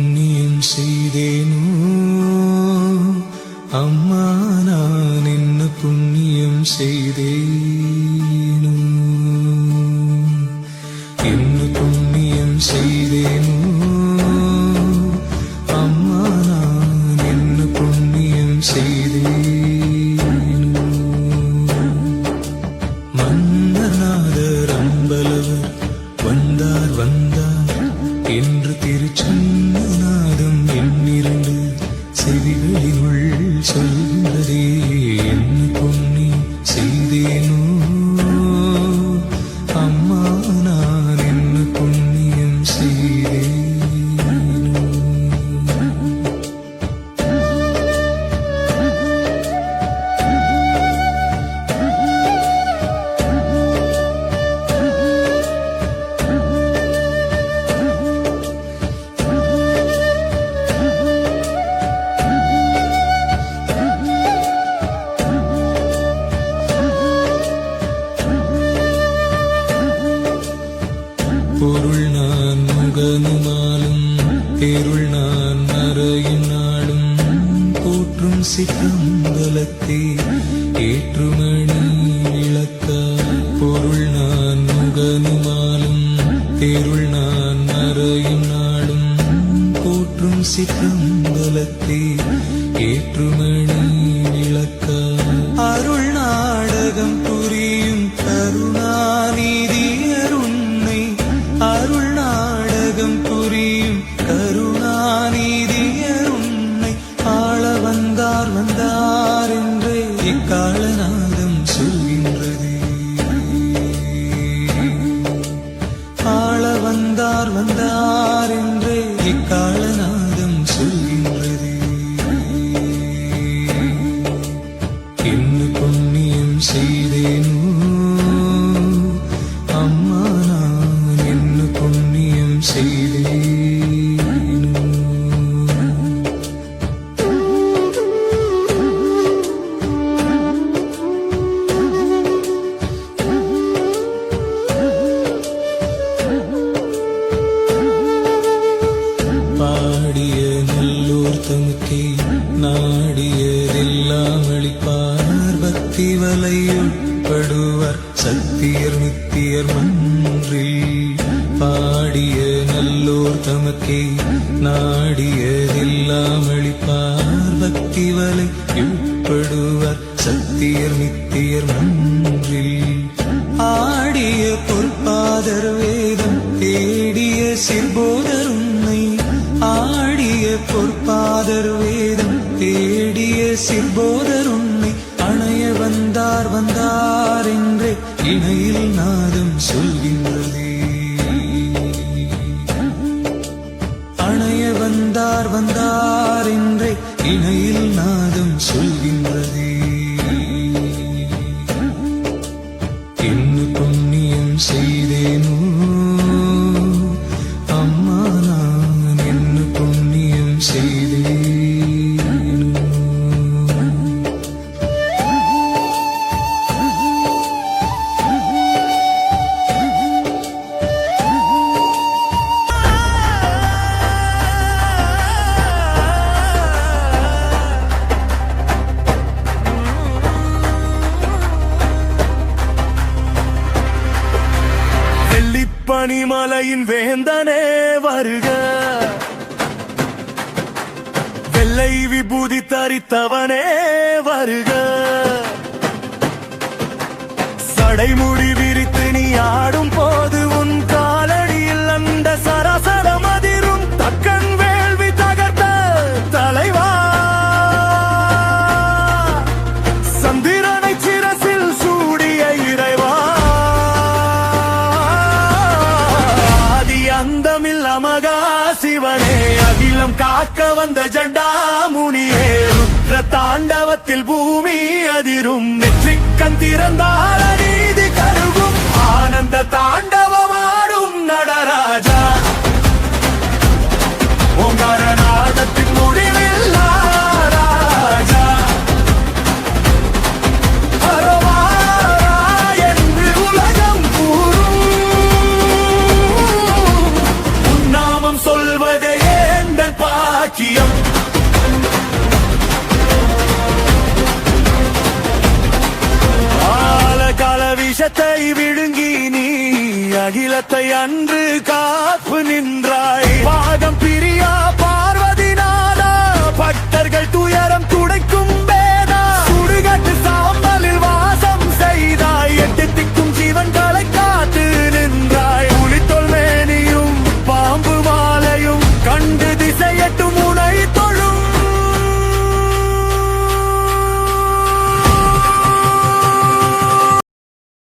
புண்ணியம் செய்தேனோ அம்மா, நான் என்ன புண்ணியம் செய்தேனோ, என்ன புண்ணியம் செய்தேனோ அம்மா, நான் என்ன புண்ணியம் செய்தேனோ. மன்னநாதர் அம்பலவர் வந்தார் வந்தார் என்று திருச்சன்னநாதம் எண்ணிரண்டு செவிகளினுள் சொல்கிறதே. என்ன புண்ணியம் செய்தேனோ அம்மா, நான் என்ன புண்ணியம் செய்தேனோ. பொருள் நான் முகனுமாலும் தேருள் நான் மறையினாலும் போற்றும் சிற்றம்பலத்தே ஏற்றுமணி விளக்க. பொருள் நான் முகனுமாலும் தேருள் நான் மறையினாலும் போற்றும் சிற்றம்பலத்தே ஏற்றுமணி விளக்க. அருள் நாடகம் புரியும் கருணாநிதி அருணை, அருள் நாடகம் புரியும் கருணாநிதி அருணை. ஆள வந்தார் வந்தார் என்றே இக்காலநாதம் சொல்கின்றது. ஆள வந்தார் வந்தார் என்றே இக்காலநாதம் சொல்கின்றது. என்ன புண்ணியம் செய்தேனோ அம்மா, நான் என்ன புண்ணியம் செய்தேனோ. பாடிய நல்லோர் தமக்கே நாடியதெல்லாம் அளிப்பார். பக்தி வலையுட்படுவார் சத்தியர் நித்தியர் மன்றில். பாடிய நல்லோர் தமக்கே நாடியதெல்லாம் அளிப்பார். பக்தி வலையுட்படுவார் சத்தியர் நித்தியர் மன்றில். ஆடிய பொற்பாதர் வேதம் தேடிய சிற்போதர் உன்னை, ஆடிய பொற்பாதர் வேதம் தேடிய சிற்போதர் உன்னை. அணைய வந்தார் வந்தார் என்றே இணையில் நாதம் சொல்கின்றதே. அணைய வந்தார் வந்தார் என்றே இணையில் நாதம் சொல்கின்றதே. என்ன புண்ணியம் செய்தேனோ அம்மா, நான் என்ன புண்ணியம் செய்தேனோ. பனிமலையின் வேந்தனே வருக, வெள்ளை விபூதி தரித்தவனே வருக. சடைமுடி விரித்து நீ ஆடும் போது உன் காலடியில் அந்த சரசரம் அதிரும் தக்கன் வேள்வி தகர்த்த தலைவா. சந்திரனை சிரசில் சூடிய இறைவா, அந்தமில்ல மகா சிவனே, அகிலம் காக்க வந்த ஜண்டாமுனியே. ருத்ர தாண்டவத்தில் பூமி அதிரும், நெற்றிக்கண் திறந்தால் நீதி கருகும். ஆனந்த தாண்டவமாடும் நடராஜா, ஓங்கார நாதத்தின் முடிவில்லா ராஜா. ஹரவாரா என்று உலகம் கூறும், சொல்வதே எந்த பாக்கியம் கால விஷத்தை விழுங்கி நீ அகிலத்தை அன்று காப்பு நின்றாய் பாகம் பிரியா பார்வதி நாதா பக்தர்கள்